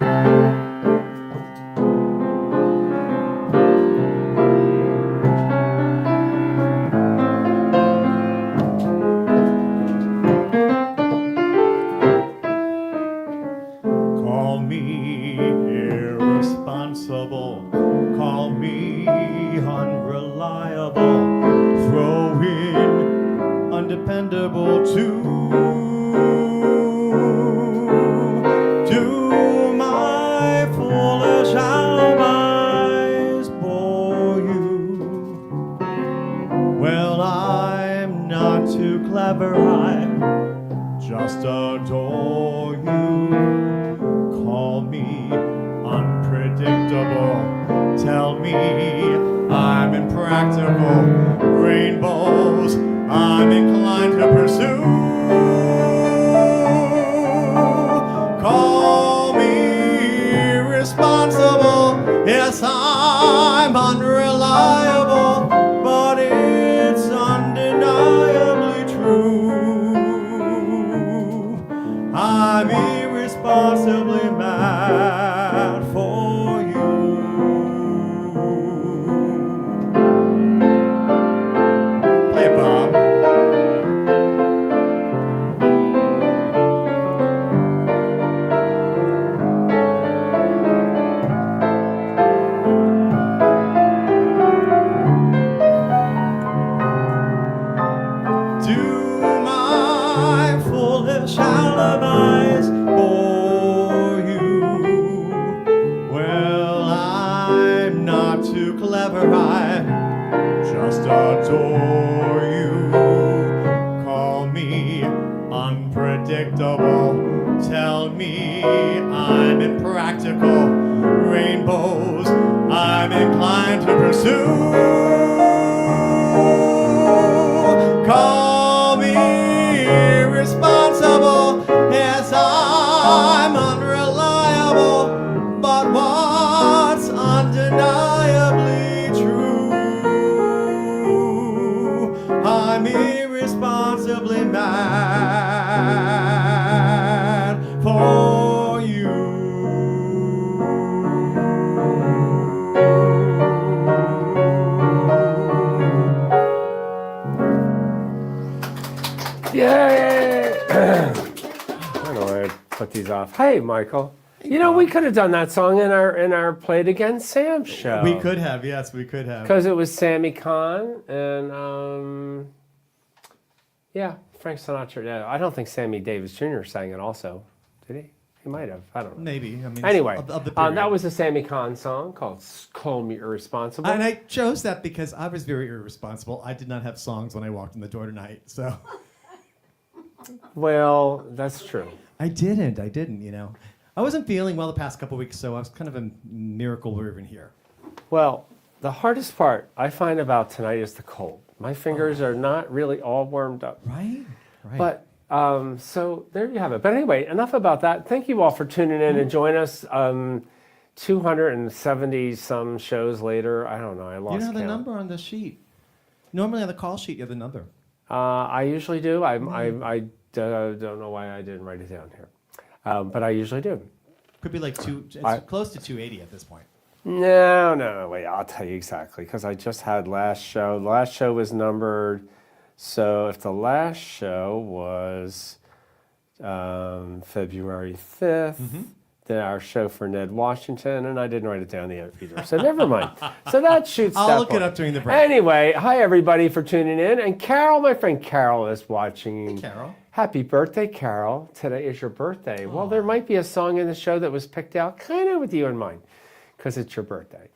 Call me irresponsible, call me unreliable, throw in undependable too. Do my foolish alibis bore you? Well, I'm not too clever, I just adore you. Call me unpredictable, tell me I'm impractical, rainbows I'm inclined to pursue. Call me irresponsible, yes, I'm unreliable, but it's undeniably true. I'm irresponsibly mad for you. Play it, Bob. Do my foolish alibis bore you? Well, I'm not too clever, I just adore you. Call me unpredictable, tell me I'm impractical, rainbows I'm inclined to pursue. Call me irresponsible, yes, I'm unreliable, but what's undeniably true? I'm irresponsibly mad for you. Yay! I don't know why I put these off. Hey, Michael. You know, we could have done that song in our Play It Again Sam show. We could have, yes, we could have. Because it was Sammy Kahn and, yeah, Frank Sinatra. Yeah, I don't think Sammy Davis Jr. sang it also. Did he? He might have. I don't know. Maybe. I mean, Anyway, of the period. that was a Sammy Kahn song called Call Me Irresponsible. And I chose that because I was very irresponsible. I did not have songs when I walked in the door tonight, so. Well, that's true. I didn't, you know. I wasn't feeling well the past couple weeks, so I was kind of a miracle we're even here. Well, the hardest part I find about tonight is the cold. My fingers are not really all warmed up. Right. But, so there you have it. But anyway, enough about that. Thank you all for tuning in and join us 270 some shows later. I don't know, I lost count. You don't have the number on the sheet. Normally on the call sheet you have the number. I usually do. I don't know why I didn't write it down here. But I usually do. Could be like it's close to 280 at this point. No, wait, I'll tell you exactly, because I just had last show. The last show was numbered, so if the last show was February 5th, then our show for Ned Washington, and I didn't write it down either, so never mind. So that shoots I'll that look point. it up during the break. Anyway, hi everybody for tuning in, and Carol, my friend Carol is watching. Hey, Carol. Happy birthday, Carol. Today is your birthday. Well, there might be a song in the show that was picked out kind of with you in mind, because it's your birthday.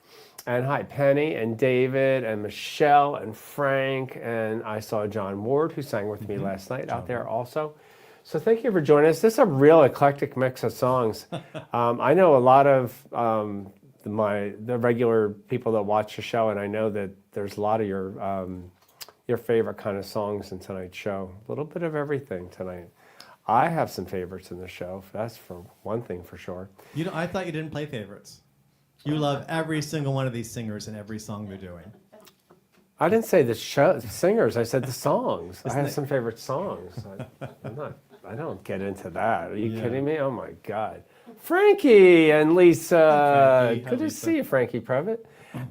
And hi, Penny and David and Michelle and Frank, and I saw John Ward, who sang with me last night out there also. So thank you for joining us. This is a real eclectic mix of songs. I know a lot of the regular people that watch the show, and I know that there's a lot of your favorite kind of songs in tonight's show. A little bit of everything tonight. I have some favorites in the show. That's for one thing for sure. You know, I thought you didn't play favorites. You love every single one of these singers and every song they're doing. I didn't say the singers. I said the songs. I have some favorite songs. I don't get into that. Are you kidding me? Oh my God. Frankie and Lisa. Hi, Frankie. Hi, Good to Lisa. see you, Frankie Previtt.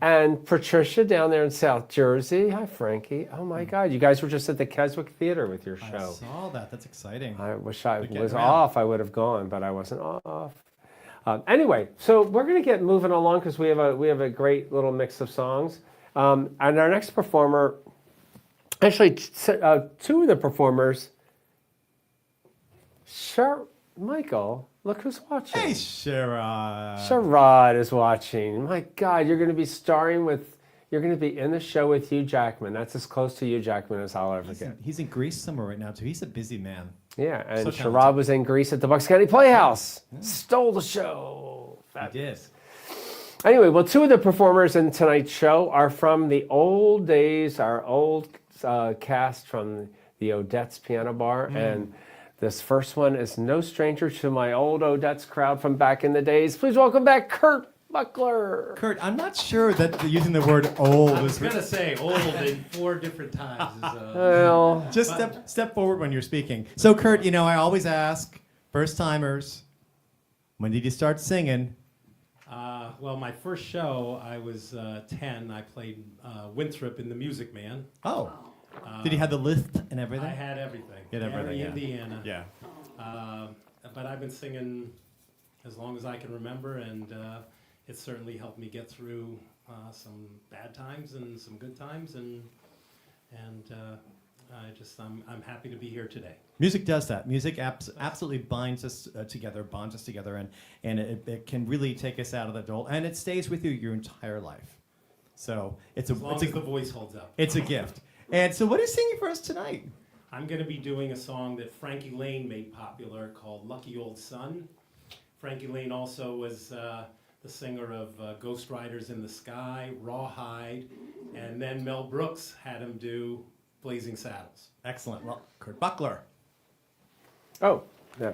And Patricia down there in South Jersey. Hi, Frankie. Oh my God, you guys were just at the Keswick Theater with your I show. saw that. That's exciting. I wish I getting was around. off. I would have gone, but I wasn't off. Anyway, so we're going to get moving along because we have a great little mix of songs. And our next performer, actually, two of the performers. Michael, look who's watching. Hey, Sherrod. Sherrod is watching. My God, you're going to be you're going to be in the show with Hugh Jackman. That's as close to Hugh Jackman as I'll ever get. He's in Greece somewhere right now, too. He's a busy man. Yeah, and So Sherrod talented. was in Greece at the Bucks County Playhouse. Stole the show. He did. Anyway, well, two of the performers in tonight's show are from the old days, our old cast from the Odette's Piano Bar. And this first one is no stranger to my old Odette's crowd from back in the days. Please welcome back Curt Buckler. Curt, I'm not sure that using the word old I was is... going to say old in 4 different times. Well, Just step forward when you're speaking. So, Curt, I always ask first-timers, when did you start singing? Well, my first show, I was 10. I played Winthrop in The Music Man. Oh. Did you have the lift and everything? I had everything. You had everything, Gary, yeah. Indiana. Yeah. But I've been singing as long as I can remember, and it certainly helped me get through some bad times and some good times, and I'm happy to be here today. Music does that. Music absolutely binds us together, bonds us together, and it can really take us out of the adult, and it stays with you your entire life. So As long as the voice holds up. it's a gift. And so what are you singing for us tonight? I'm going to be doing a song that Frankie Lane made popular called Lucky Old Sun. Frankie Lane also was the singer of Ghost Riders in the Sky, Rawhide, and then Mel Brooks had him do Blazing Saddles. Excellent. Well, Curt Buckler. oh, yeah.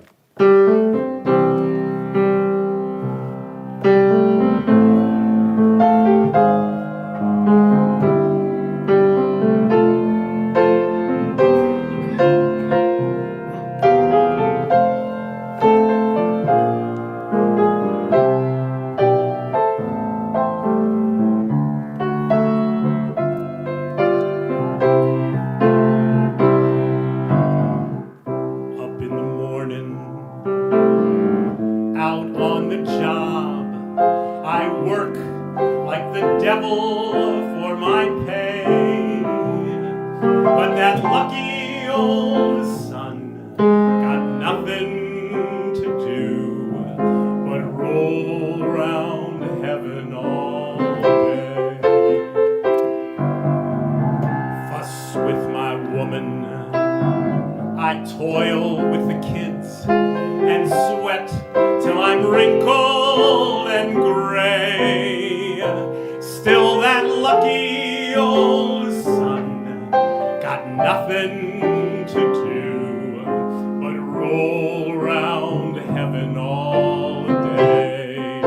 Up in the morning, out on the job, I work like the devil for my pay. But that lucky old sun got nothing to do but roll around heaven all day. Fuss with my woman, I toil with the kids and sweat till I'm wrinkled and gray. Still that lucky old sun got nothing to do but roll round heaven all day.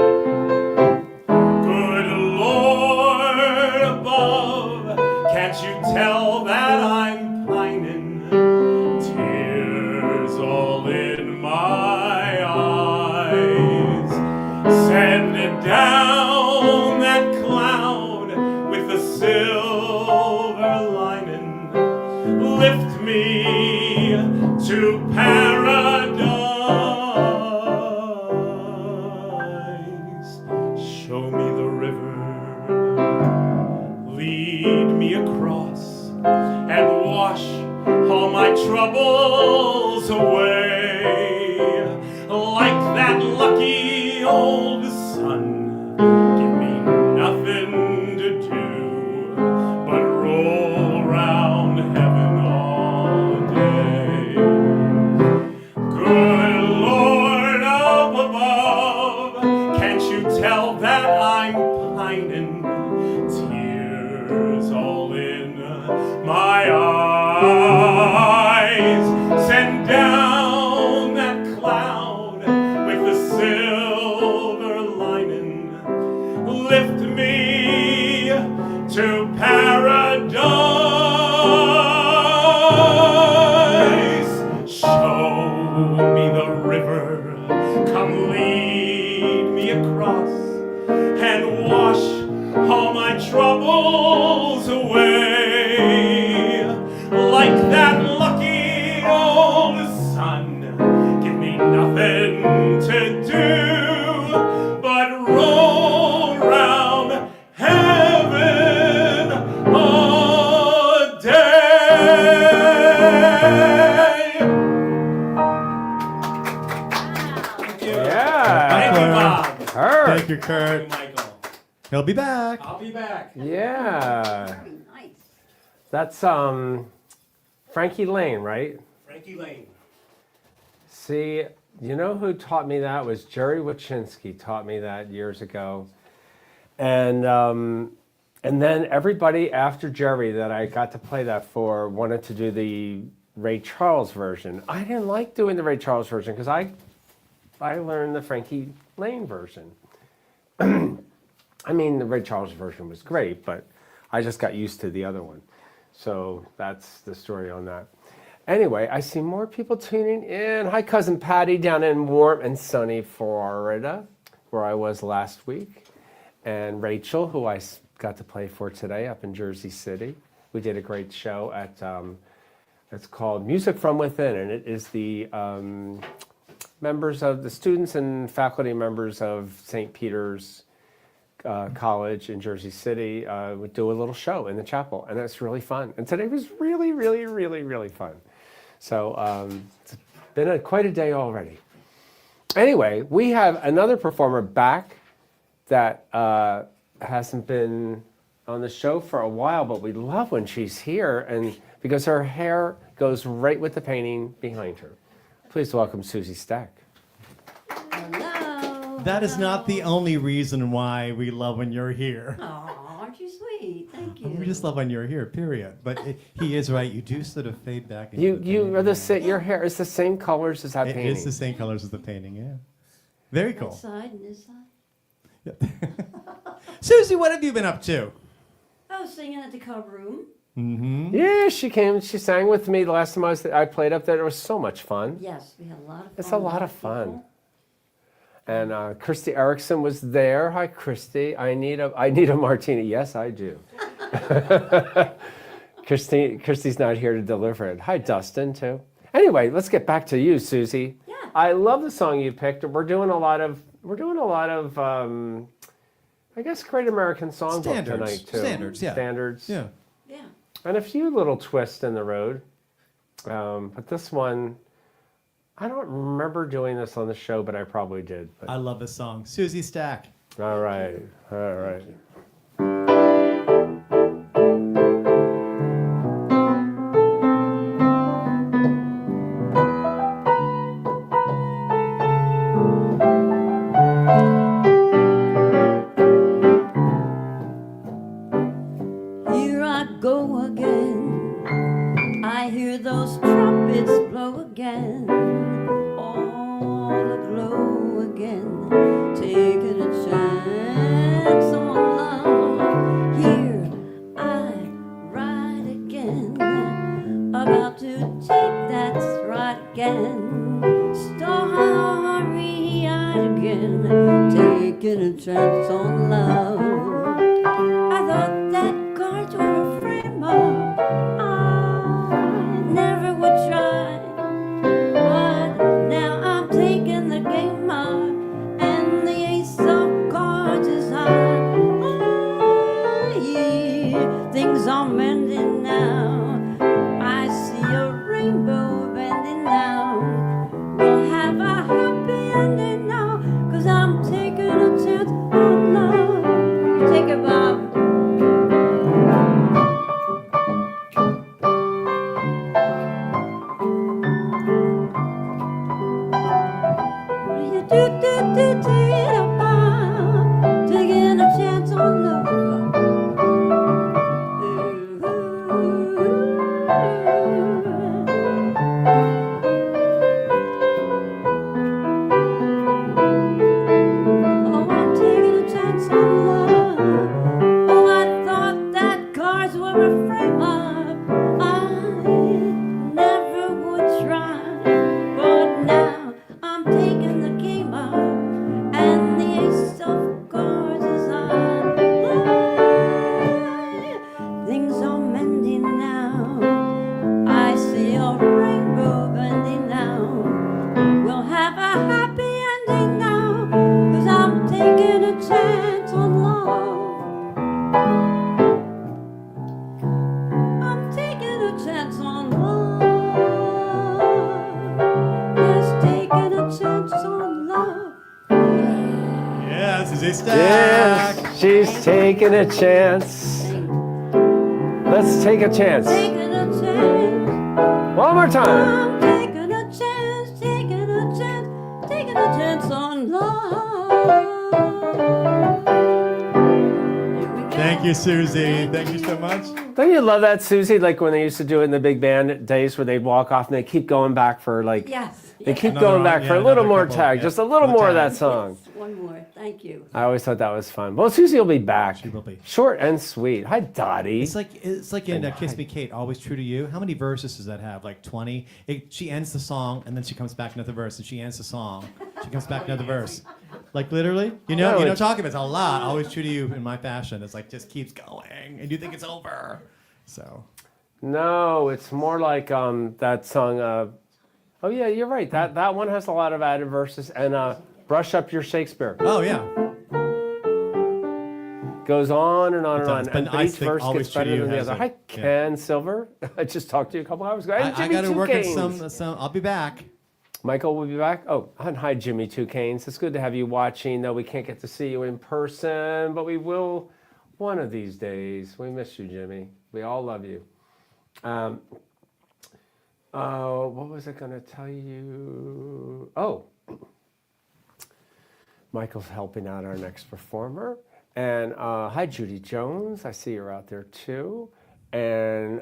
Good Lord above, can't you tell that I'm pining? Tears all in my eyes. Send it down that cloud with the silver lining. Lift me to paradise. Show me the river. Lead me across and wash all my troubles away. Like that lucky old sun, give me nothing to do but roll round heaven all day. Good Lord up above, can't you tell that I'm pining? Tears all in my eyes. Send down that cloud with the silver lining. Lift me to paradise. Show me the river. Come lead and wash all my troubles away. Like that lucky old sun, give me nothing to do but roll round heaven all day. Thank you. Yeah. Thank you, Bob. Thank you, Thank Curt. you, Michael. He'll be back. I'll be back. Yeah. Very nice. That's Frankie Lane, right? Frankie Lane. See, you know who taught me that was Jerry Wachinski taught me that years ago. And then everybody after Jerry that I got to play that for wanted to do the Ray Charles version. I didn't like doing the Ray Charles version because I learned the Frankie Lane version. I mean, the Ray Charles version was great, but I just got used to the other one. So that's the story on that. Anyway, I see more people tuning in. Hi, Cousin Patty down in warm and sunny Florida, where I was last week. And Rachel, who I got to play for today up in Jersey City. We did a great show at, it's called Music from Within, and it is the members of the students and faculty members of St. Peter's College in Jersey City would do a little show in the chapel, and it's really fun. And today was really, really, really, really fun. So it's been quite a day already. Anyway, we have another performer back that hasn't been on the show for a while, but we love when she's here, and because her hair goes right with the painting behind her. Please welcome Susie Stack. Hello. That is not the only reason why we love when you're here. Aw, aren't you sweet? Thank you. We just love when you're here, period. But he is right. You do sort of fade back. Into You the you painting, are the yeah. your hair is the same colors as that It painting. is the same colors as the painting, yeah. Very That cool. side and this side. Susie, what have you been up to? I was singing at the club room. Mm-hmm. Yeah, she came. She sang with me the last time I played up there. It was so much fun. Yes, we had a lot of fun. It's a lot of fun. people. And Christy Erickson was there. Hi, Christy. I need a martini. Yes, I do. Christy's not here to deliver it. Hi, Dustin, too. Anyway, let's get back to you, Susie. Yeah. I love the song you picked. We're doing a lot of I guess Great American Songbook Standards. tonight too. Standards, yeah. Standards. Yeah. Yeah. And a few little twists in the road. But this one, I don't remember doing this on the show, but I probably did. But, I love this song. Susie Stack. all right. All right. Here I go again. I hear those trumpets blow again. All aglow again. Taking a chance on love. Here I ride again. About to take that stride again. Starry-eyed again. Taking a chance on love. I thought that cards were a frame up. I never would try. But now I'm taking the game up. And the ace of cards is high. Oh, yeah, things are mending now. I see a rainbow bending down. We'll have a happy ending now. 'Cause I'm taking a chance on love. Yeah, Susie Stack. Yes, she's taking a chance. Let's take a chance. Taking a chance. One more time. I'm taking a chance, taking a chance, taking a chance on love. Here we go. Thank you, Susie. Thank you so much. Don't you love that, Susie? Like when they used to do it in the big band days where they'd walk off and they keep going back for like, Yes. they keep Another going one, back yeah, for a little another more couple, tag, yeah. just a little More more of tag. that song. Yes, one more. Thank you. I always thought that was fun. Well, Susie will be back. She will be. Short and sweet. Hi, Dottie. It's like in Kiss Me Kate, Always True to You. How many verses does that have? Like 20? She ends the song and then she comes back another verse and she ends the song. She comes back another verse. Like literally? You know, it's- talking about it's a lot. Always True to You in my fashion. It's like just keeps going and you think it's over. So No, it's more like that song. Oh yeah, you're right. That one has a lot of added verses. And Brush Up Your Shakespeare oh yeah. goes on and on It and on. does, but And I each think verse Always gets True to better You than the has other. a- Hi, yeah. Ken Silver. I just talked to you a couple hours ago. And I Jimmy got to Two work at Canes. some. I'll be back. Michael will be back. Oh, and hi, Jimmy Two Canes. It's good to have you watching, though we can't get to see you in person, but we will one of these days. We miss you, Jimmy. We all love you. What was I going to tell you? Oh, Michael's helping out our next performer. And hi, Judy Jones. I see you're out there too. And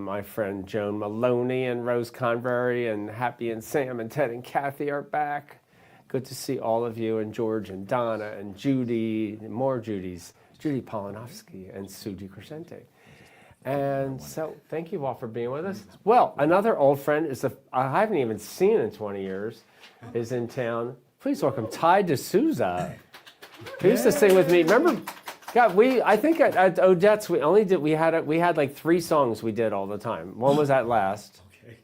my friend Joan Maloney and Rose Convery and Happy and Sam and Ted and Kathy are back. Good to see all of you, and George and Donna and Judy, and more Judys, Judy Polinovsky and Suji Crescente. And so thank you all for being with us. Well, another old friend I haven't even seen in 20 years is in town. Please welcome Ty Desouza. He used to sing with me. Remember, God, I think at Odette's we had like 3 songs we did all the time. One was At Last. Okay.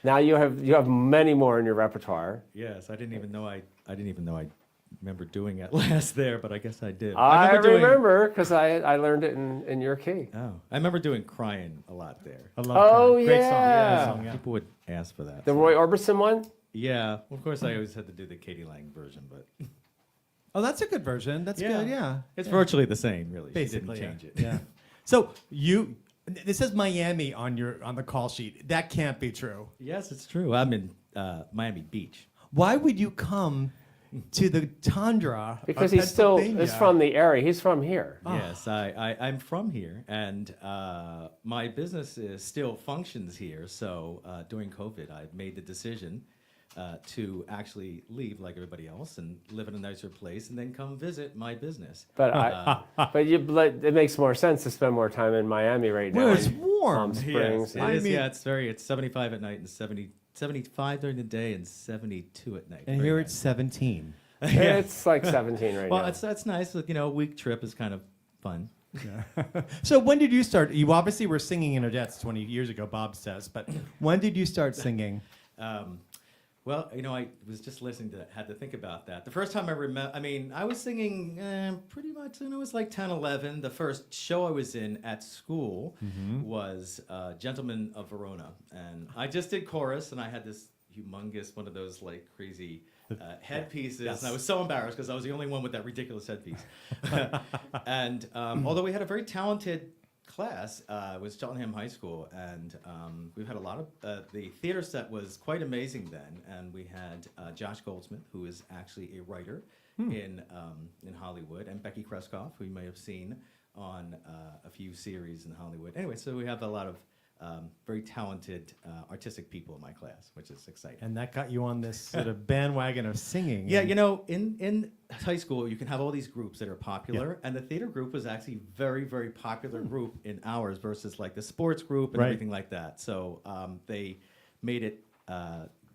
Now you have many more in your repertoire. Yes, I didn't even know I remember doing At Last there, but I guess I did. I doing- remember because I learned it in your key. Oh, I remember doing Crying a lot there. I love Oh, her. Great yeah. song. Yeah. Song, yeah. People would ask for that. The Roy Orbison one? Yeah, well, of course I always had to do the Katie Lang version, but Oh, that's a good version. That's good. Yeah. it's Yeah. virtually the same, really. Basically, she didn't change it. Yeah. So this says Miami on the call sheet. That can't be true. Yes, it's true. I'm in Miami Beach. Why would you come to the tundra? Because of he still Pennsylvania? is from the area. He's from here. Yes, I'm from here, and my business still functions here. So during COVID, I made the decision to actually leave like everybody else and live in a nicer place, and then come visit my business. But it makes more sense to spend more time in Miami right now. Where it's in warm. Palm Springs. Yes, I it is. mean- Yeah, it's 75 at night and 75 during the day and 72 at night. And Very here nice. it's 17. It's like 17 right Well, now. that's nice. A week trip is kind of fun. So when did you start? You obviously were singing in Odette's 20 years ago, Bob says. But when did you start singing? Well, I was just listening had to think about that. The first time I remember, I was singing pretty much when I was like 10, 11. The first show I was in at school was Gentlemen of Verona. And I just did chorus, and I had this humongous, one of those like crazy headpieces. Yes. And I was so embarrassed because I was the only one with that ridiculous headpiece. And although we had a very talented class, was Cheltenham High School, and we've had a lot of the theater set was quite amazing then, and we had Josh Goldsmith, who is actually a writer in Hollywood, and Becky Kreskoff, who you may have seen on a few series in Hollywood. Anyway, so we have a lot of very talented artistic people in my class, which is exciting. And that got you on this sort of bandwagon of singing. Yeah, and- in high school, you can have all these groups that are popular, and the theater group was actually very, very popular group in ours versus like the sports group and Right. everything like that. So they made it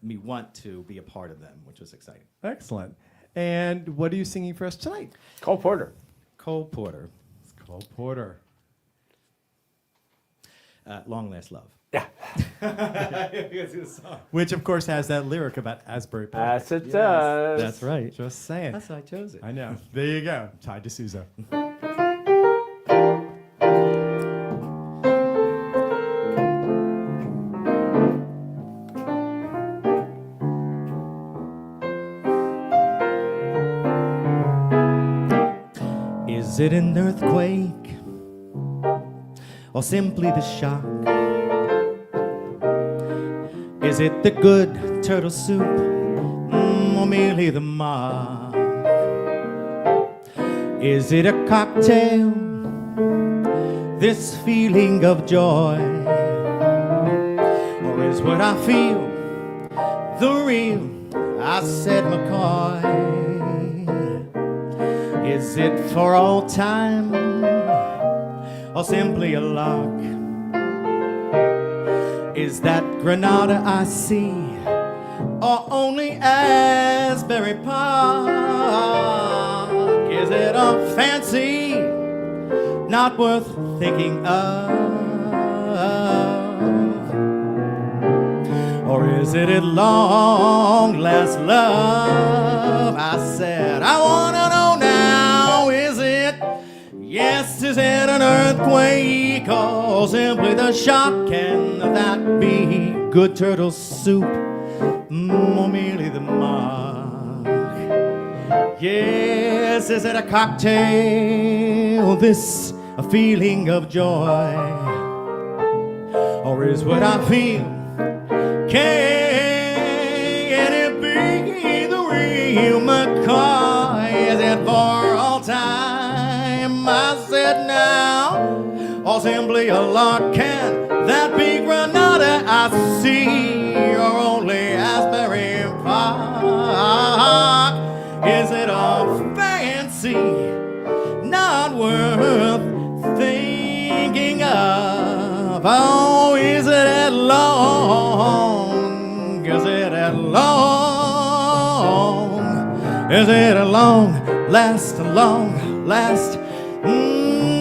me want to be a part of them, which was exciting. Excellent. And what are you singing for us tonight? Cole Porter. Cole Porter, It's Cole Porter. Long Last Love. Yeah. Which, of course, has that lyric about Asbury Park. Yes, it does. That's right. Just saying. That's why I chose it. I know. There you go. Ty Desouza. Is it an earthquake or simply the shock? Is it the good turtle soup or merely the mock? Is it a cocktail, this feeling of joy? Or is what I feel the real? I said McCoy. Is it for all time or simply a lock? Is that Granada I see or only Asbury Park? Is it a fancy not worth thinking of? Or is it at long last love? I said, I wanna know now, is it? Yes, is it an earthquake or simply the shock? Can that be good turtle soup or merely the mock? Yes, is it a cocktail, this a feeling of joy? Or is what I feel, can it be the real McCoy? Is it for all time? I said now, or simply a lot? Can that be Granada I see, or only Asbury Park? Is it a fancy not worth thinking of? Oh, is it at long? Is it at long? Is it a long last,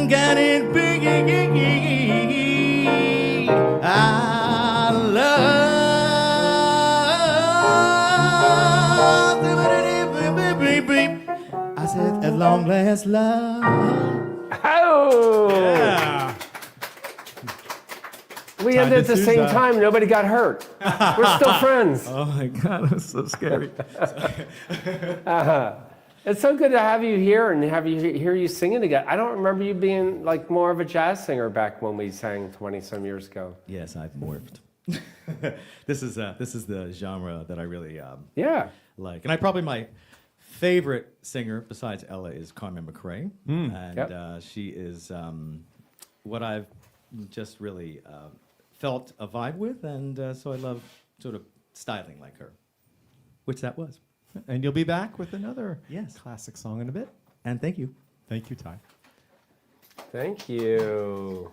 can it be? I love. I said at long last love. Oh! Yeah. We ended at the same Desouza. time. Nobody got hurt. We're still friends. Oh my God, that's so scary. It's so good to have you here and have you hear you singing again. I don't remember you being like more of a jazz singer back when we sang 20-some years ago. Yes, I've morphed. This is the genre that I really Yeah. like, and my favorite singer besides Ella is Carmen McRae, and Yep. she is what I've just really felt a vibe with, and so I love sort of styling like her, which that was. And you'll be back with another Yes. classic song in a bit. And thank you. Thank you, Ty. Thank you.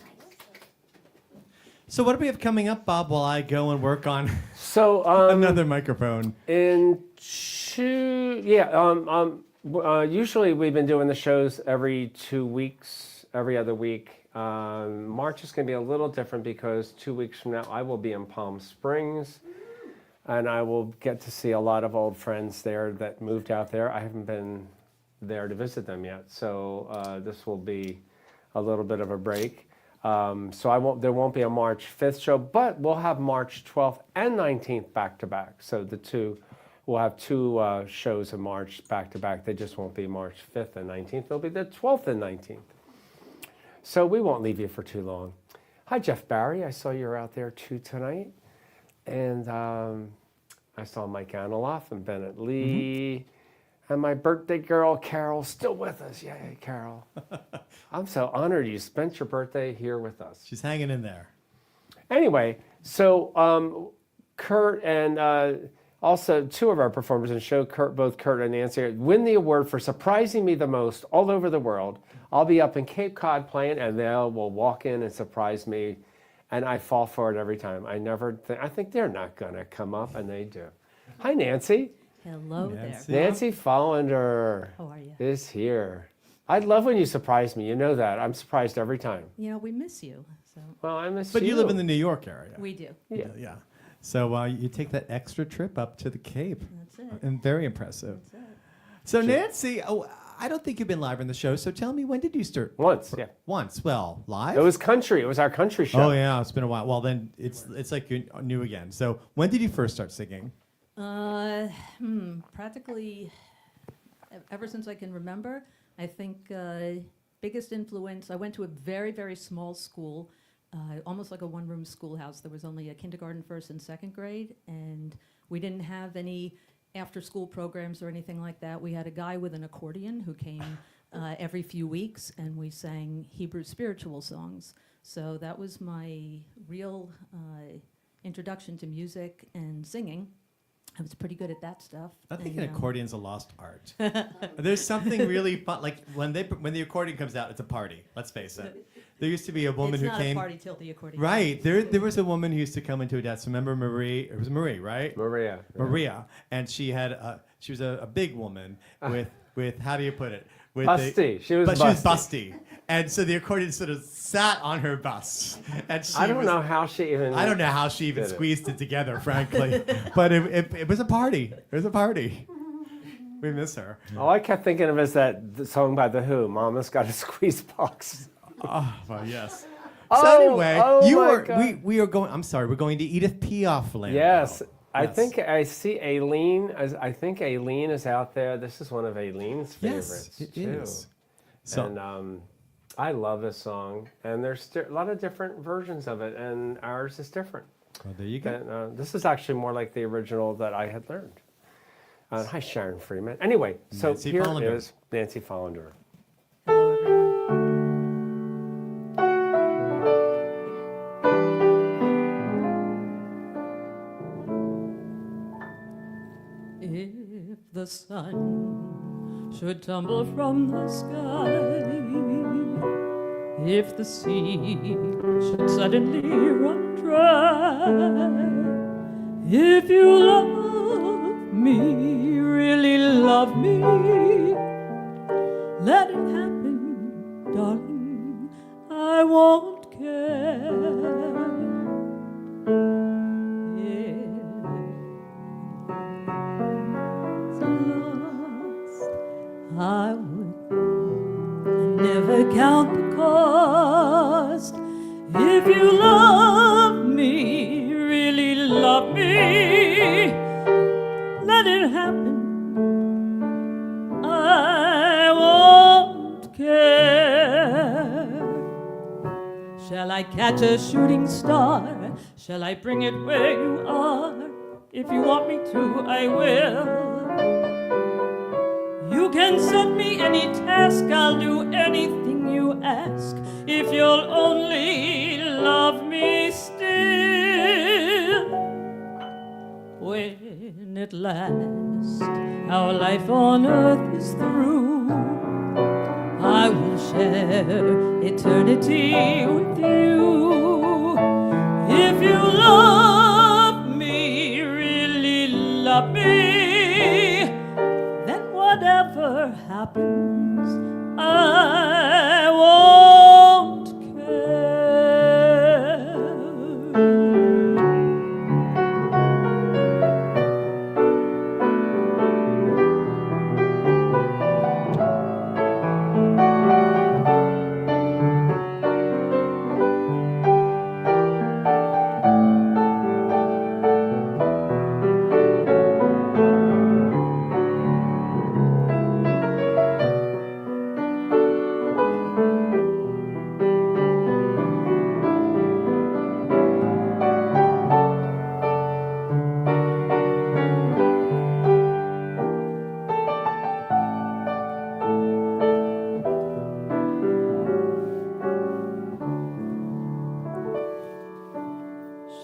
So what do we have coming up, Bob, while I go and work on So another microphone? usually we've been doing the shows every 2 weeks, every other week. March is going to be a little different because 2 weeks from now I will be in Palm Springs, and I will get to see a lot of old friends there that moved out there. I haven't been there to visit them yet, so this will be a little bit of a break. So there won't be a March 5th show, but we'll have March 12th and 19th back to back. So we'll have two shows in March back to back. They just won't be March 5th and 19th. They'll be the 12th and 19th. So we won't leave you for too long. Hi, Jeff Barry. I saw you were out there too tonight. And I saw Mike Anoloff and Bennett Lee. And my birthday girl, Carol, still with us. Yay, Carol. I'm so honored you spent your birthday here with us. She's hanging in there. Anyway, so Curt and also two of our performers in the show, both Curt and Nancy, win the award for surprising me the most all over the world. I'll be up in Cape Cod playing, and they will walk in and surprise me. And I fall for it every time. I think they're not going to come up, and they do. Hi, Nancy. Hello Nancy. there. Nancy Follender How are you? is here. I love when you surprise me. You know that. I'm surprised every time. You know, we miss you. So Well, I miss But you live in the New York area. we do. Yeah. Yeah. So you take that extra trip up to the Cape. That's it. And very impressive. That's it. So Nancy, I don't think you've been live on the show. So tell me, when did you start? Once, yeah. Once. Well, live? It was country. It was our country show. Oh yeah, it's been a while. Well, then it's like you're new again. So when did you first start singing? Practically ever since I can remember. I think biggest influence, I went to a very, very small school, almost like a one-room schoolhouse. There was only a kindergarten, first and second grade, and we didn't have any after-school programs or anything like that. We had a guy with an accordion who came every few weeks, and we sang Hebrew spiritual songs. So that was my real introduction to music and singing. I was pretty good at that stuff. I think and, an accordion's a lost art. There's something really fun, like when the accordion comes out, it's a party. Let's face it. There used to be a woman it's who not came. a party till the accordion. Right. There was a woman who used to come into a dance. Remember Marie? It was Marie, right? Maria. Maria, and she was a big woman with how do you put it? With Busty. She was but she was busty. busty, and so the accordion sort of sat on her bust, and she I don't was- know how she even. I don't know how she even did it. squeezed it together, frankly, but it was a party. It was a party. We miss her. All I kept thinking of is the song by The Who, Mama's Got a Squeeze Box. Oh, well, yes. Oh, So anyway, my God. we are going. I'm sorry, we're going to Edith Piaf land. Yes. now. I Yes. think I see Aileen. I think Aileen is out there. This is one of Aileen's favorites, Yes, it too. is. So And I love this song. And there's a lot of different versions of it, and ours is different. well, there you go. And this is actually more like the original that I had learned. Hi, Sharon Freeman. Anyway, so Nancy here Follender. is Nancy Follender. Hello, everyone. If the sun should tumble from the sky, if the sea should suddenly run dry, if you love me, really love me, let it happen, darling, I won't care. I would never count the cost. If you love me, really love me, let it happen. I won't care. Shall I catch a shooting star? Shall I bring it where you are? If you want me to, I will. You can set me any task, I'll do anything you ask, if you'll only love me still. When at last our life on earth is through, I will share eternity with you. If you love me, really love me, whatever happens, I won't care.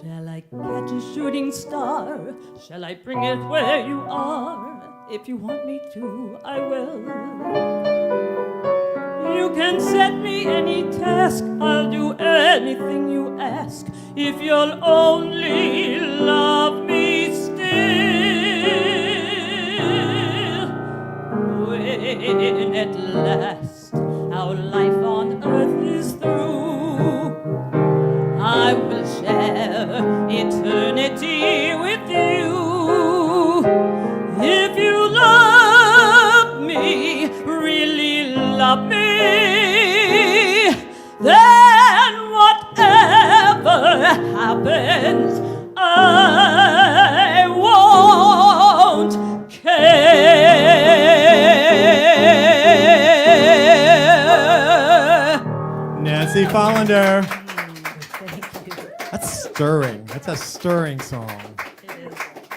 Shall I catch a shooting star? Shall I bring it where you are? If you want me to, I will. You can set me any task, I'll do anything you ask, if you'll only love me still. When at last our life on earth is through, I will share eternity with you. If you love me, really love me, then whatever happens, I won't care. Susie Follender. Thank you. That's stirring. That's a stirring song. It is.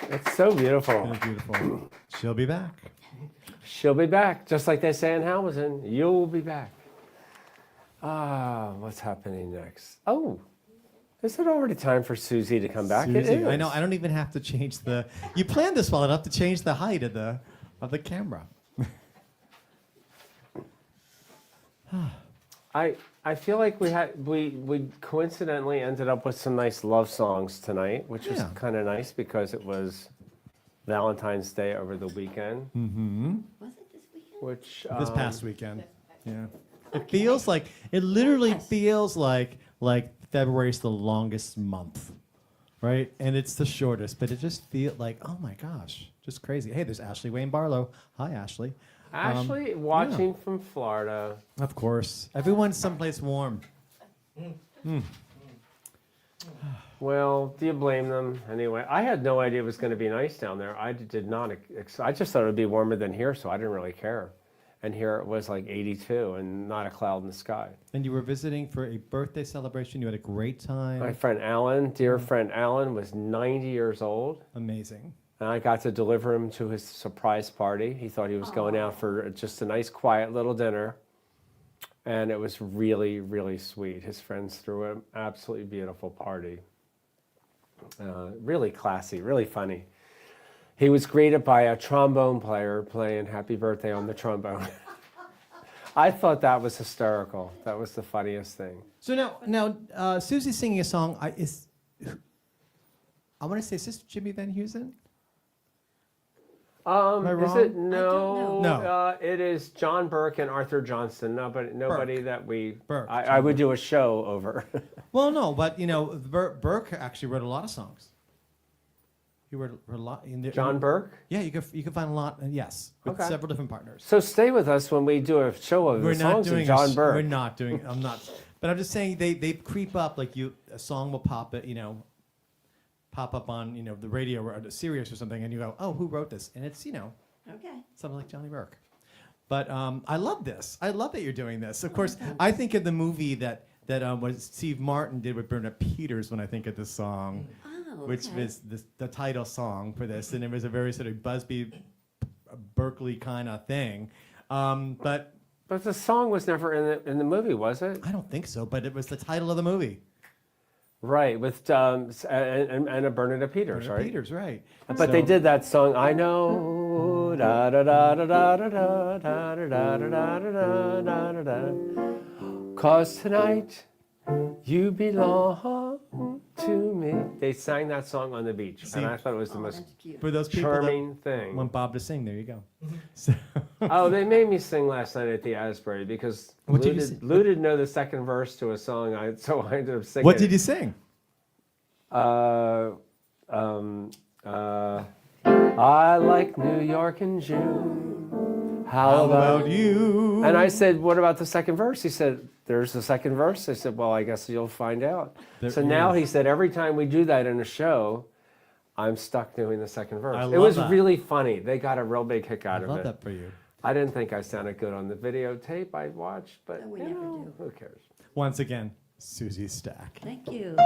It's so beautiful. Really beautiful. She'll be back. She'll be back, just like they say in Hamilton. You'll be back. What's happening next? Oh, is it already time for Susie to come back? It Susie, is. I know. I don't even have to change the. You planned this well enough to change the height of the camera. I feel like we coincidentally ended up with some nice love songs tonight, which was Yeah. kind of nice because it was Valentine's Day over the weekend. Was it this weekend? Which This past weekend. Yeah. It feels like it literally feels like February's the longest month, right? And it's the shortest, but it just feels like, oh my gosh, just crazy. Hey, there's Ashley Wayne Barlow. Hi, Ashley. Ashley watching from Florida. Of course. Everyone's someplace warm. Well, do you blame them? Anyway, I had no idea it was going to be nice down there. I did not. I just thought it would be warmer than here, so I didn't really care. And here it was like 82 and not a cloud in the sky. And you were visiting for a birthday celebration. You had a great time. My friend Alan, dear friend Alan, was 90 years old. Amazing. And I got to deliver him to his surprise party. He thought he was going out for just a nice, quiet little dinner. And it was really, really sweet. His friends threw an absolutely beautiful party. Really classy, really funny. He was greeted by a trombone player playing Happy Birthday on the trombone. I thought that was hysterical. That was the funniest thing. So now, Susie's singing a song. I want to say, is this Jimmy Van Heusen? Am I Is wrong? it? No. No. It is John Burke and Arthur Johnston. Nobody Burke. that we. Burke. I would do a show over. Well, no, but Burke actually wrote a lot of songs. He wrote a lot. John Burke. Yeah, you can find a lot. Yes, with Okay. several different partners. So stay with us when we do a show of the songs of John Burke. We're not doing. I'm not. But I'm just saying they creep up like a song will pop up on the radio or Sirius or something, and you go, oh, who wrote this? And it's Okay. something like Johnny Burke. But I love this. I love that you're doing this. Of course, I think of the movie that was Steve Martin did with Bernard Peters when I think of this song, Oh, which okay. was the title song for this, and it was a very sort of Busby, Berkeley kind of thing. But But the song was never in the movie, was it? I don't think so. But it was the title of the movie. Right, with and a Bernadette Peters, Bernard right? Peters, right? But they did that song. I know. Da da da da da da da da da da da da da da da. 'Cause tonight you belong to me. They sang that song on the beach, and I thought it was the most That's cute. For those people charming that thing. want Bob to sing, there you go. So, Oh, they made me sing last night at the Asbury because What did you sing? Lou didn't know the second verse to a song, so I ended up singing. what did you sing? I like New York in June. How about you? And I said, what about the second verse? He said, there's the second verse. I said, well, I guess you'll find out. There So now is. he said, every time we do that in a show, I'm stuck doing the second verse. I It love was that. really funny. They got a real big kick I out of love it. that for you. I didn't think I sounded good on the videotape I watched, but No, we you never know, do. who cares? Once again, Susie Stack. Thank you.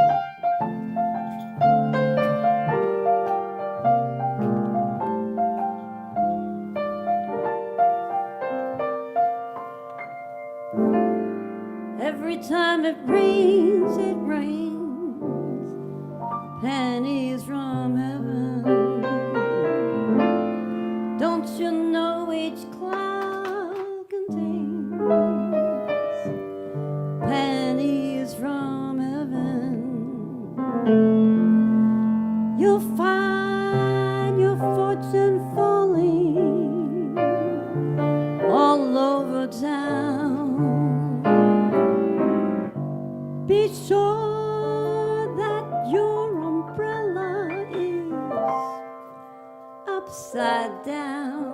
Every time it rains, pennies from heaven. Don't you know each cloud contains pennies from heaven? You'll find your fortune falling all over town. Be sure that your umbrella is upside down.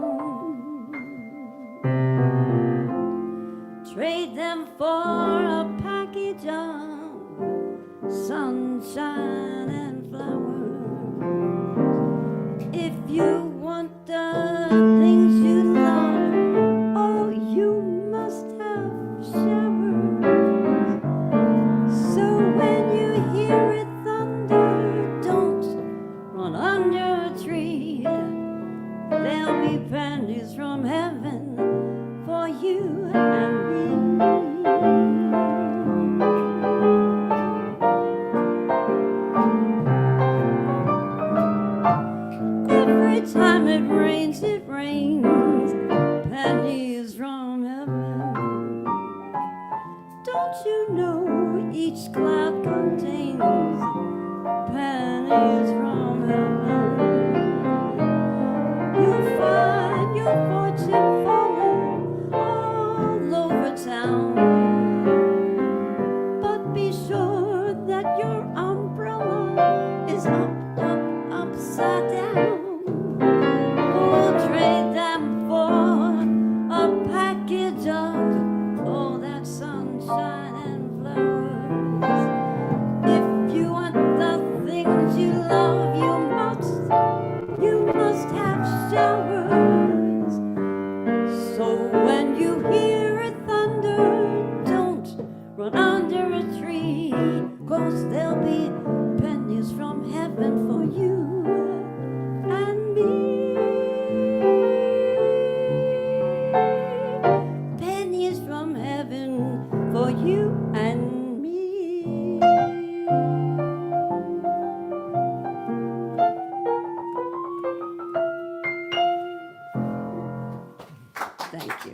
Trade them for a package of sunshine and flowers. If you want the things you love, oh, you must have showers. Don't you know each cloud contains pennies from heaven? You'll find your fortune falling all over town. But be sure that your umbrella is upside down. We'll trade them for a package of all that sunshine and flowers. If you want the things you love, you must have showers. So when you hear it thunder, don't run under a tree, 'cause there'll be pennies from heaven for you and me. Pennies from heaven for you and me. Thank you.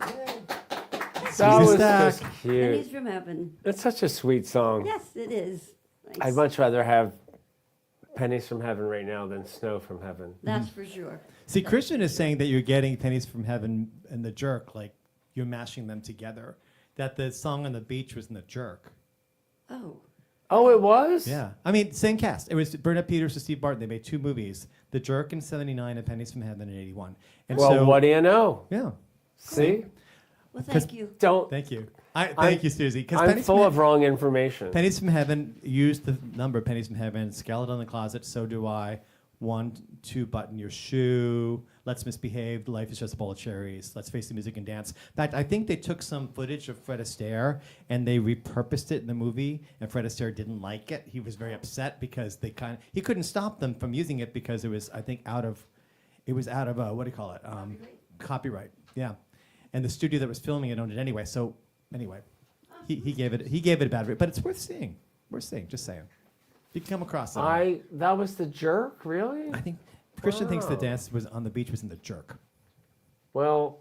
That was Stack. just Pennies cute. from heaven. It's such a sweet song. Yes, it is. Thanks. I'd much rather have pennies from heaven right now than snow from heaven. That's for sure. See, Christian is saying that you're getting pennies from heaven and the jerk, like you're mashing them together. That the song on the beach was in the jerk. Oh, Oh, it was? Yeah. I mean, same cast. It was Bernadette Peters and Steve Barton. They made two movies, The Jerk in 79 and Pennies from Heaven in 81. And Well, so, what do you know? Yeah. See? well, 'Cause- thank you. Don't. Thank you. Thank you, Susie. 'Cause I'm Pennies full from of wrong information. Pennies from Heaven used the number Pennies from Heaven, Skeleton in the Closet, So Do I, 1, 2, Button Your Shoe, Let's Misbehave, Life is Just a Bowl of Cherries, Let's Face the Music and Dance. In fact, I think they took some footage of Fred Astaire and they repurposed it in the movie, and Fred Astaire didn't like it. He was very upset because he couldn't stop them from using it because it was, I think, out of what do you call it? Copyright. Yeah. And the studio that was filming it owned it anyway. So anyway, he gave it a bad rate, but it's worth seeing. Worth seeing. Just saying. You can come across it. That was the jerk, really? I think Christian thinks the Wow. dance was on the beach was in the jerk. Well,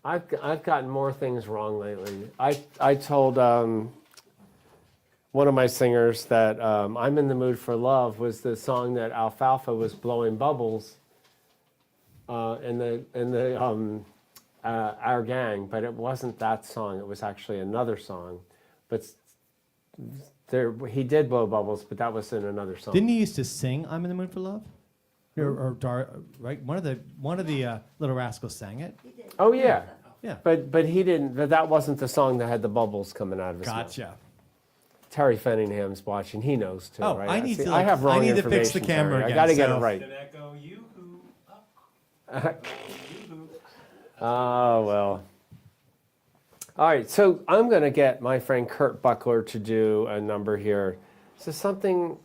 I've gotten more things wrong lately. I told one of my singers that "I'm in the Mood for Love" was the song that Alfalfa was blowing bubbles in Our Gang, but it wasn't that song. It was actually another song. But he did blow bubbles, but that was in another song. Didn't he used to sing "I'm in the Mood for Love"? Right? One of the Little Rascals sang it. Oh yeah. Yeah. But he didn't. That wasn't the song that had the bubbles coming out of his mouth. Gotcha. Terry Fenningham's watching. He knows too, Oh, right? I need See, to, I have wrong I need to information. fix the camera Terry. again. I got to get so- it right. Did that go yoo-hoo up? Yoo-hoo. Oh well. All right, so I'm going to get my friend Curt Buckler to do a number here. This is something.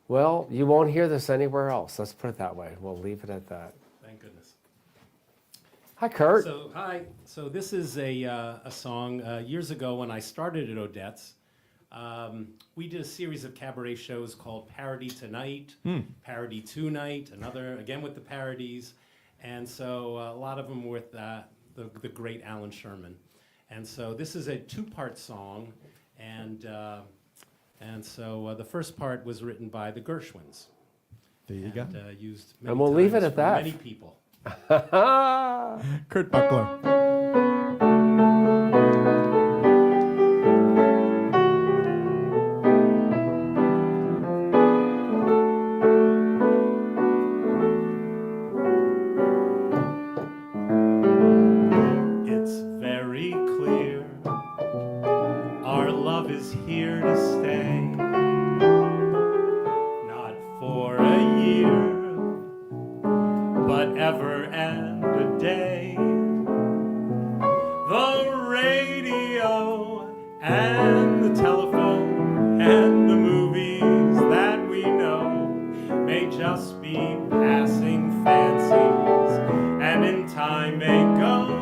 Well, you won't hear this anywhere else. Let's put it that way. We'll leave it at that. Thank goodness. Hi, Curt. So hi. So this is a song years ago when I started at Odette's. We did a series of cabaret shows called Parody Tonight, Parody Tonight, another again with the parodies, and so a lot of them with the great Alan Sherman. And so this is a two-part song, and so the first part was written by the Gershwins. There you go. And, used many And we'll leave it times at for that. Many people. Curt Buckler. It's very clear our love is here to stay, not for a year, but ever and a day. The radio and the telephone and the movies that we know may just be passing fancies and in time may go.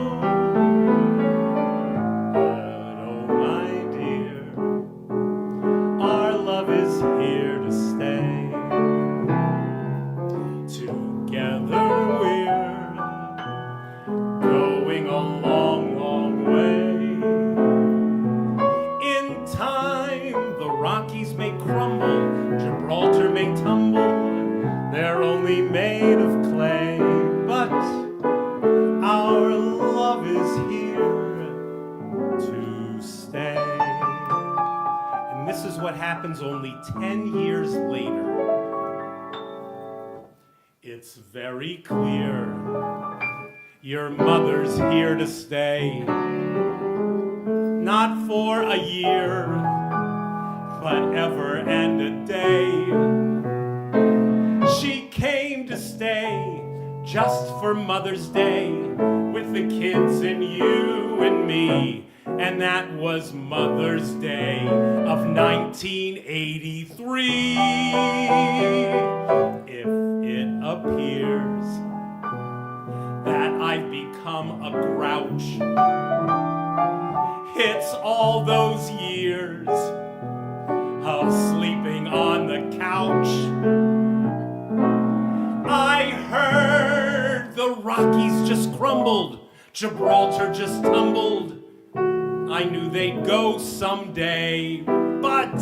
But oh my dear, our love is here to stay. Together we're going a long, long way. what happens only 10 years later. It's very clear your mother's here to stay. Not for a year, but ever and a day. She came to stay just for Mother's Day with the kids and you and me. And that was Mother's Day of 1983. If it appears that I've become a grouch, it's all those years of sleeping on the couch. I heard the Rockies just crumbled, Gibraltar just tumbled. I knew they'd go someday, but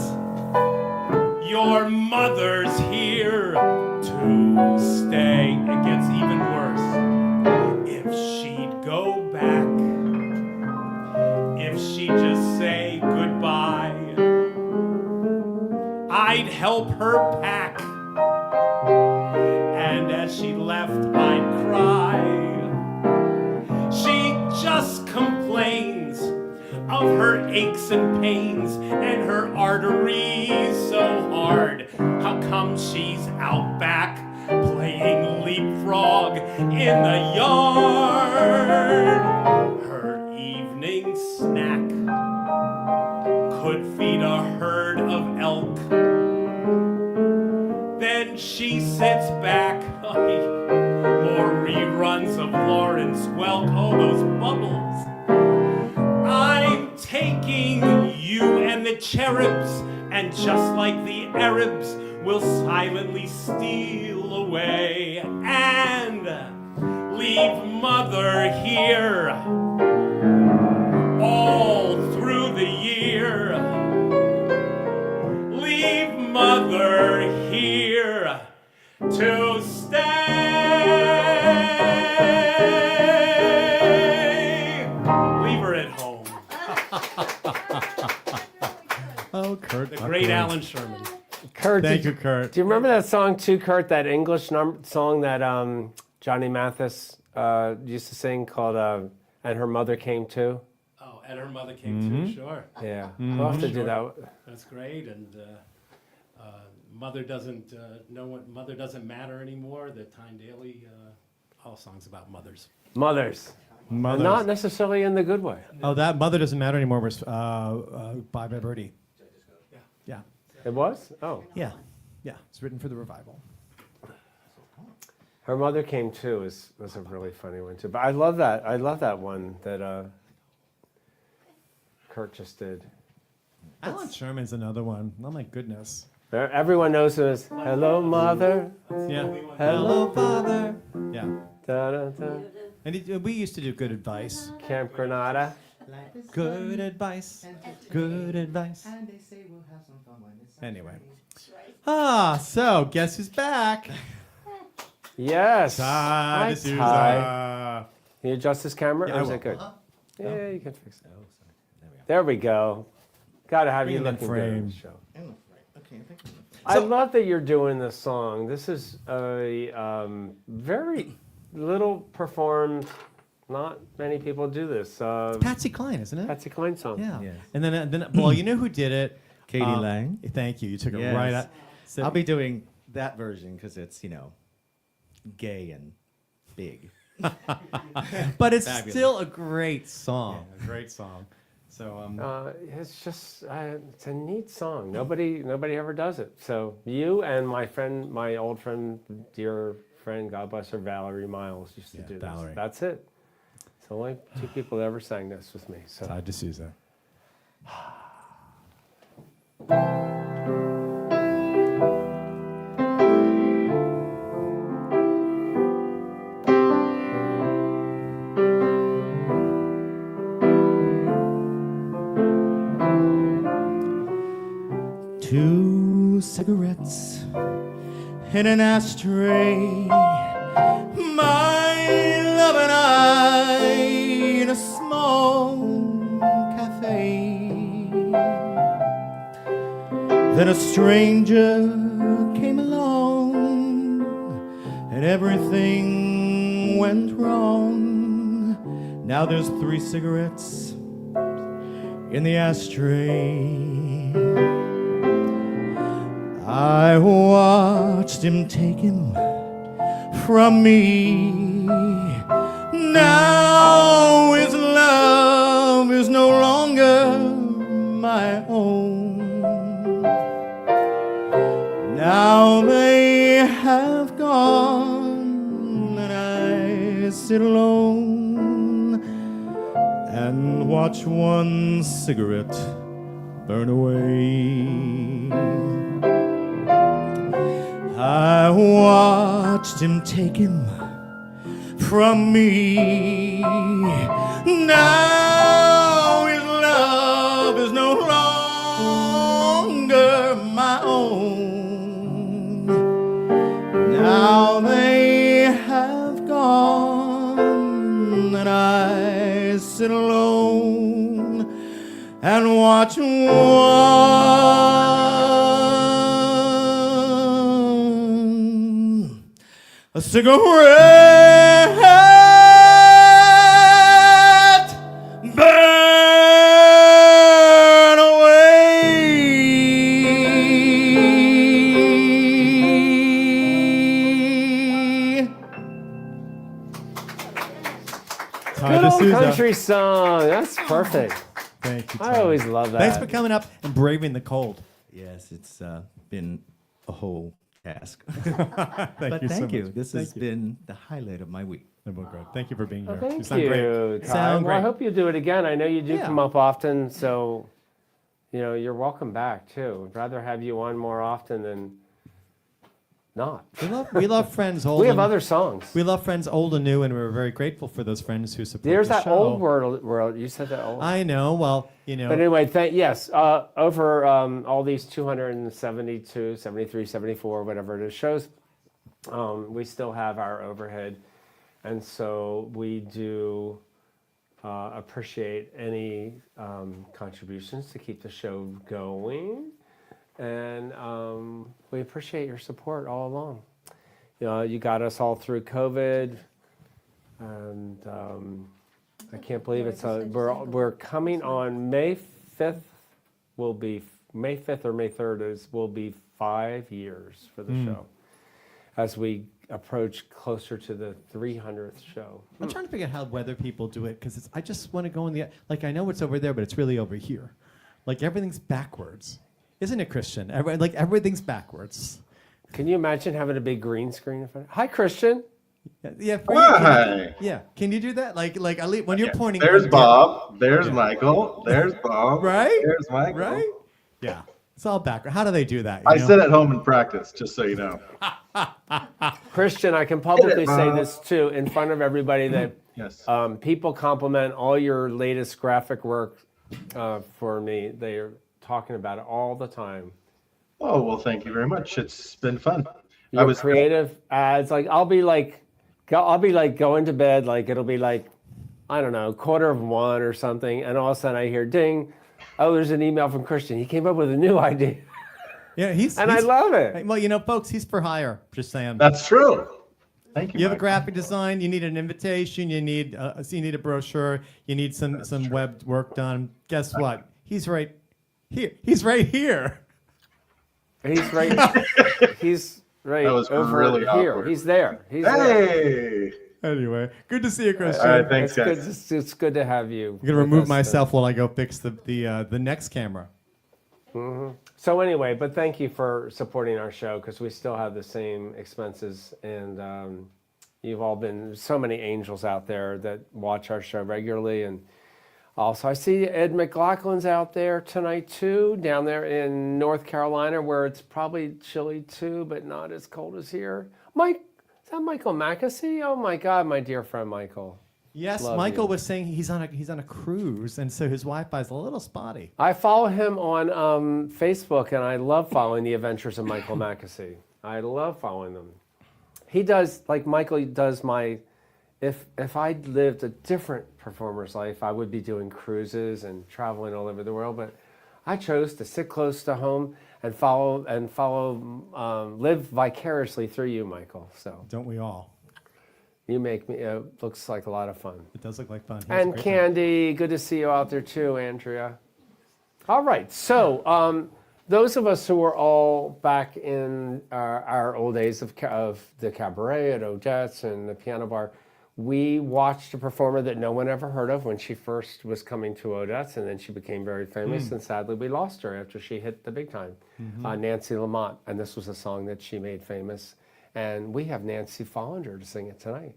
your mother's here to stay. It gets even worse. If she'd go back, if she'd just say goodbye, I'd help her pack. And as she left, I'd cry. She just complains of her aches and pains and her arteries so hard. How come she's out back playing leapfrog in the yard? Her evening snack could feed a herd of elk. Then she sits back, more reruns of Lawrence Welk. Oh, those bubbles. I'm taking you and the cherubs, and just like the Arabs, we'll silently steal away and leave Mother here all through the year. Leave Mother here to stay. Leave her at home. Oh, Curt The Buckler. great Alan Sherman. Curt, Thank you, Curt. do you remember that song too, Curt? That English song that Johnny Mathis used to sing called "And Her Mother Came Too." Oh, and her mother came too, sure. Yeah, we'll have to do that. That's great. And Mother doesn't know what Mother doesn't matter anymore. The Time Daily, all songs about mothers. Mothers, Mothers. not necessarily in the good way. Oh, that Mother Doesn't Matter Anymore was Bye Bye Birdie. Yeah. It was? Oh. Yeah. Yeah. It's written for the revival. Her Mother Came Too was a really funny one too. But I love that. I love that one that Curt just did. Alan Sherman's another one. Oh my goodness. Everyone knows it as "Hello, Mother." Yeah. Hello, Father. Yeah. Da, da, da. And we used to do good advice. Camp Granada. Good advice. Good advice. And they say we'll have some fun when it's Anyway. So guess who's back? Yes. Ty Hi, Desouza. Ty. Can you adjust this camera? Yeah, or I is will. it good? Uh-huh. Yeah, you can fix it. There we go. Gotta have you Bring it in looking good on frame. the show. Oh, right. Okay, thank you. I love that you're doing this song. This is a very little performed. Not many people do this. Patsy Cline, isn't it? Patsy Cline song. Yeah. Yes. And then, well, you know who did it? Katie Lang. Thank you. You took it Yes. right out. So, I'll be doing that version because it's, gay and big. but it's Fabulous. still a great song. Yeah, a great song. So It's just it's a neat song. Nobody ever does it. So you and my old friend, dear friend, God bless her, Valerie Miles used to do Valerie. this. That's it. It's the only two people that ever sang this with me. So Ty Desouza. Two cigarettes in an ashtray, my love and I in a small cafe. Then a stranger came along and everything went wrong. Now there's 3 cigarettes in the ashtray. I watched him take him from me. Now his love is no longer my own. Now they have gone and I sit alone and watch one cigarette burn away. I watched him take him from me. Now his love is no longer my own. Now they have gone and I sit alone and watch a cigarette burn away. Good old country song. That's perfect. Thank you, I Ty. always love that. Thanks for coming up and braving the cold. Yes, it's been a whole task. Thank you so Thank you. much. This Thank has you. been the highlight of my week. Well, good. Thank you for being here. Well, thank sound you, great. Ty. Sound Well, I great. hope you do it again. I know you do Yeah. come up often, so you're welcome back too. I'd rather have you on more often than not. We love friends old. We have and, other songs. We love friends old and new, and we're very grateful for those friends who support There's the that show. old world. You said that old. I know. Well, But anyway, yes, over all these 272, 73, 74, whatever it is, shows, we still have our overhead. And so we do appreciate any contributions to keep the show going. And we appreciate your support all along. You got us all through COVID. And I can't believe it's we're coming on May 5th. Will be May 5th or May 3rd will be 5 years for the show as we approach closer to the 300th show. I'm trying to figure out how weather people do it because I just want to go in the I know it's over there, but it's really over here. Like everything's backwards, isn't it, Christian? Everything's backwards. Can you imagine having a big green screen in front? Hi, Christian. Yeah. Why? Can you do that? Like at least when you're pointing. There's Bob. There's Michael. There's Bob. Right? There's Michael. Right? Yeah. It's all backwards. How do they do that? I sit at home and practice, just so you know. Christian, I can publicly say Bob. this too in front of everybody that Yes. people compliment all your latest graphic work for me. They are talking about it all the time. Oh, well, thank you very much. It's been fun. Your creative ads, I'll be going to bed, it'll be I don't know, 1:15 or something, and all of a sudden I hear ding, oh, there's an email from Christian. He came up with a new idea. Yeah, I love it. Well, folks, he's for hire. Just saying. That's true. Thank you. You have a Michael. graphic design. You need an invitation. You need a brochure. You need some web work done. Guess what? He's right here. He's right here. He's right. He's right That was over really here. awkward. He's there. He's there. Hey. Anyway, good to see you, Christian. All right, thanks, It's guys. good. It's good to have you. I'm gonna with remove us myself while I go fix the next camera. So anyway, but thank you for supporting our show because we still have the same expenses, and you've all been so many angels out there that watch our show regularly. And also, I see Ed McLaughlin's out there tonight too, down there in North Carolina, where it's probably chilly too, but not as cold as here. Mike, is that Michael Mackesy? Oh my God, my dear friend Michael. Yes, Love Michael you. was saying he's on a cruise, and so his Wi-Fi is a little spotty. I follow him on Facebook, and I love following the adventures of Michael Mackesy. I love following them. He does, Michael does my, if I lived a different performer's life, I would be doing cruises and traveling all over the world, but I chose to sit close to home and live vicariously through you, Michael. So Don't we all? you make me, looks like a lot of fun. It does look like fun. He was And great. Candy, good to see you out there too, Andrea. All right, so those of us who were all back in our old days of the cabaret at Odette's and the piano bar, we watched a performer that no one ever heard of when she first was coming to Odette's, and then she became very famous, and sadly we lost her after she hit the big time, Nancy Lamont, and this was a song that she made famous. And we have Nancy Follender to sing it tonight.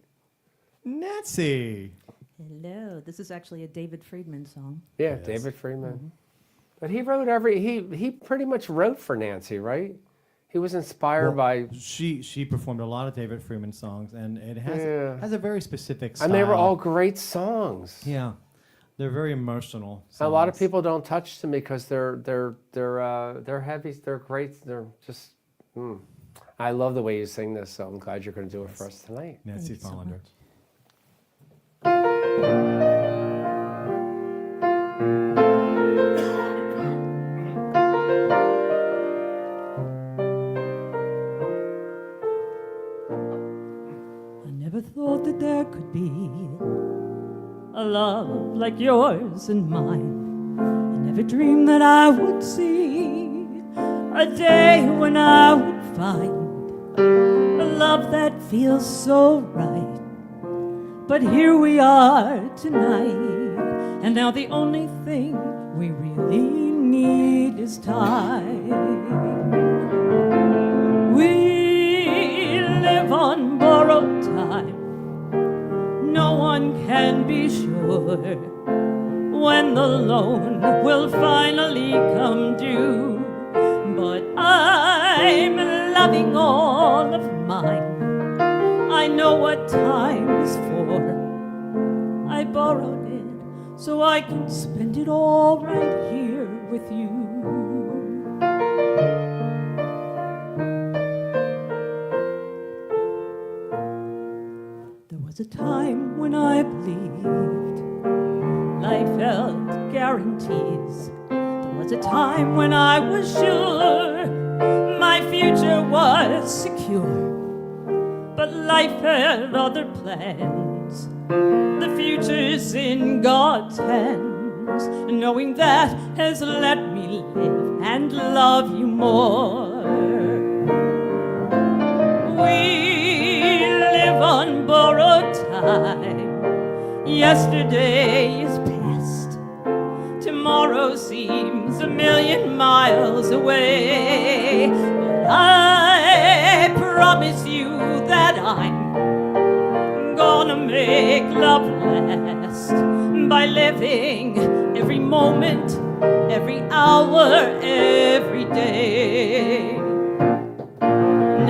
Nancy. Hello. This is actually a David Friedman song. Yeah, Yes. David Freeman. But he wrote he pretty much wrote for Nancy, right? He was inspired by, She performed a lot of David Freeman songs, and it has a very specific style. and they were all great songs. Yeah, they're very emotional. A lot of songs. people don't touch them because they're heavy. They're great. They're just. I love the way you sing this, so I'm glad you're going to do it for us tonight. Nancy Thank you so Follender. much. I never thought that there could be a love like yours and mine. I never dreamed that I would see a day when I would find a love that feels so right. But here we are tonight, and now the only thing we really need is time. We live on borrowed time. No one can be sure when the loan will finally come due. But I'm loving all of mine. I know what time is for. I borrowed it so I can spend it all right here with you. There was a time when I believed life held guarantees. There was a time when I was sure my future was secure. But life had other plans. The future's in God's hands. Knowing that has let me live and love you more. We live on borrowed time. Yesterday is past. Tomorrow seems a million miles away. But I promise you that I'm gonna make love last by living every moment, every hour, every day.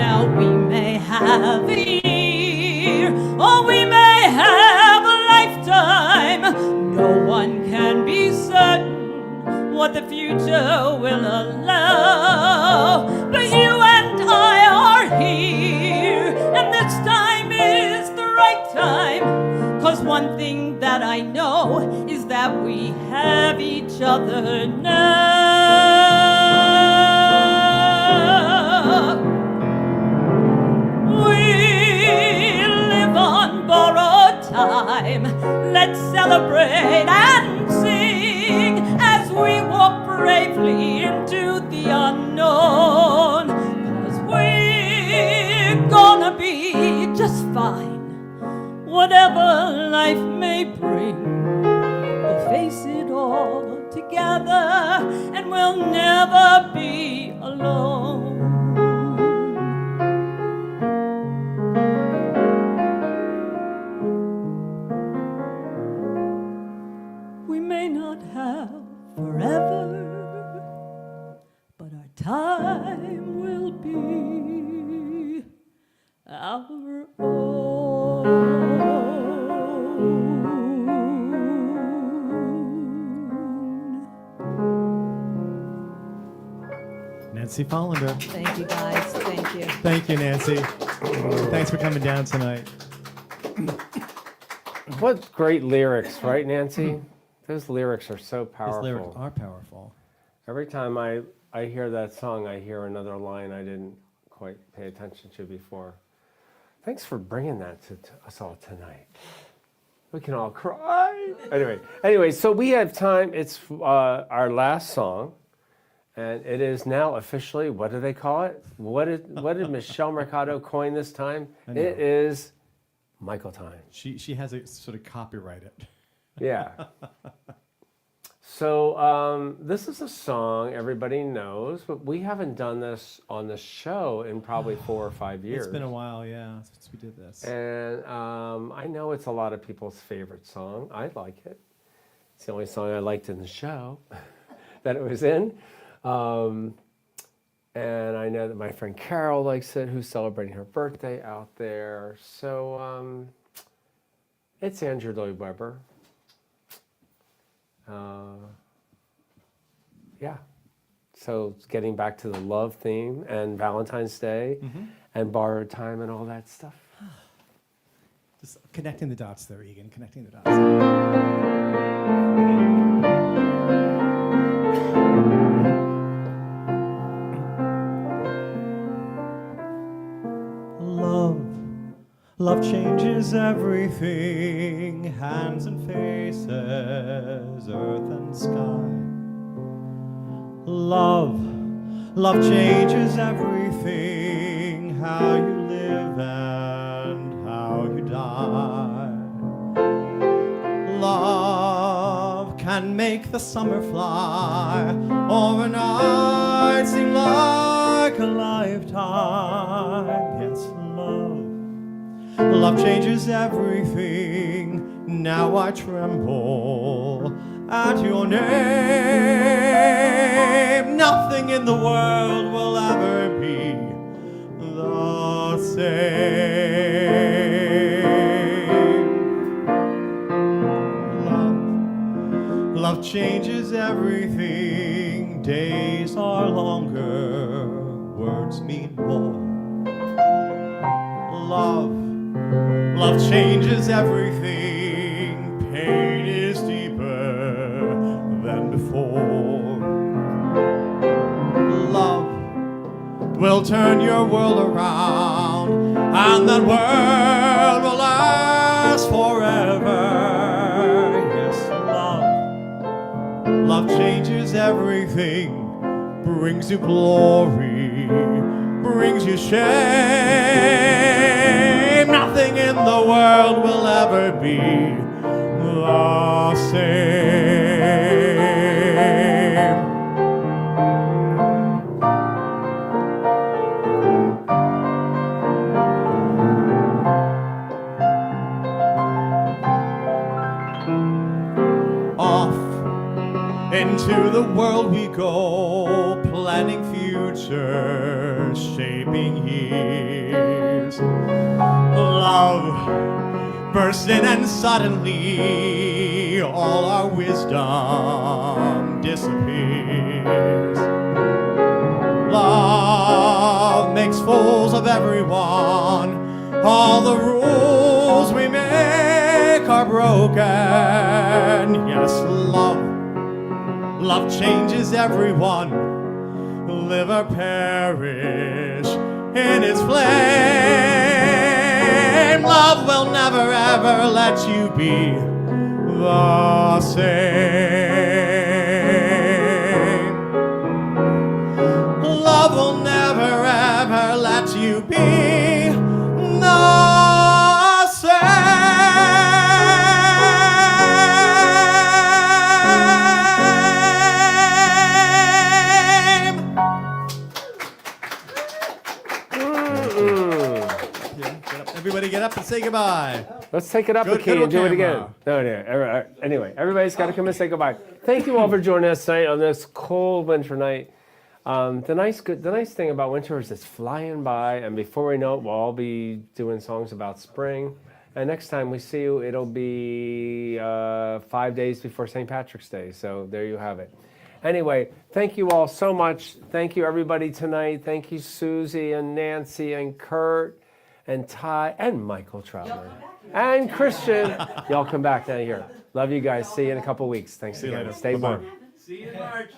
Now we may have a year, or we may have a lifetime. No one can be certain what the future will allow. But you and I are here, and this time is the right time. 'Cause one thing that I know is that we have each other now. We live on borrowed time. Let's celebrate and sing as we walk bravely into the unknown. 'Cause we're gonna be just fine. Whatever life may bring, we'll face it all together, and we'll never be alone. We may not have forever, but our time will be our own. Nancy Follender. Thank you, guys. Thank you. Thank you, Nancy. Thanks for coming down tonight. What great lyrics, right, Nancy? Those lyrics are so These powerful. lyrics are powerful. Every time I hear that song, I hear another line I didn't quite pay attention to before. Thanks for bringing that to us all tonight. We can all cry. Anyway, so we have time. It's our last song, and it is now officially, what do they call it? What did Michelle Mercado coin this time? I know. It is Michael time. She has it sort of copyrighted. Yeah. So this is a song everybody knows, but we haven't done this on the show in probably 4 or 5 years. It's been a while, yeah, since we did this. And I know it's a lot of people's favorite song. I like it. It's the only song I liked in the show that it was in. And I know that my friend Carol likes it, who's celebrating her birthday out there. So it's Andrew Lloyd Webber. Yeah. So it's getting back to the love theme and Valentine's Day and borrowed time and all that stuff. Just connecting the dots there, Egan, connecting the dots. Love changes everything, hands and faces, earth and sky. Love changes everything, how you live and how you die. Love can make the summer fly, or a night seem like a lifetime. Yes, love changes everything. Now I tremble at your name. Nothing in the world will ever be the same. Love changes everything. Days are longer, words mean more. Love changes everything. Pain is deeper than before. Love will turn your world around, and that world will last forever. Yes, love changes everything. Brings you glory, brings you shame. Nothing in the world will ever be the same. Off into the world we go, planning futures, shaping years. Love bursts in and suddenly all our wisdom disappears. Love makes fools of everyone. All the rules we make are broken. Yes, love changes everyone. Live or perish in its flame. Love will never ever let you be the same. Love will never ever let you be the same. Everybody get up and say goodbye. Let's take it up Good a key and do it again. camera. No. Anyway, everybody's got to come and say goodbye. Thank you all for joining us tonight on this cold winter night. The nice thing about winter is it's flying by, and before we know it, we'll all be doing songs about spring. And next time we see you, it'll be 5 days before St. Patrick's Day. So there you have it. Anyway, thank you all so much. Thank you, everybody, tonight. Thank you, Susie and Nancy and Curt and Ty and Michael Traupman and Christian. Y'all come back down here. Love you guys. See you in a couple weeks. Thanks again. later. Stay Bye-bye. warm. See you in March.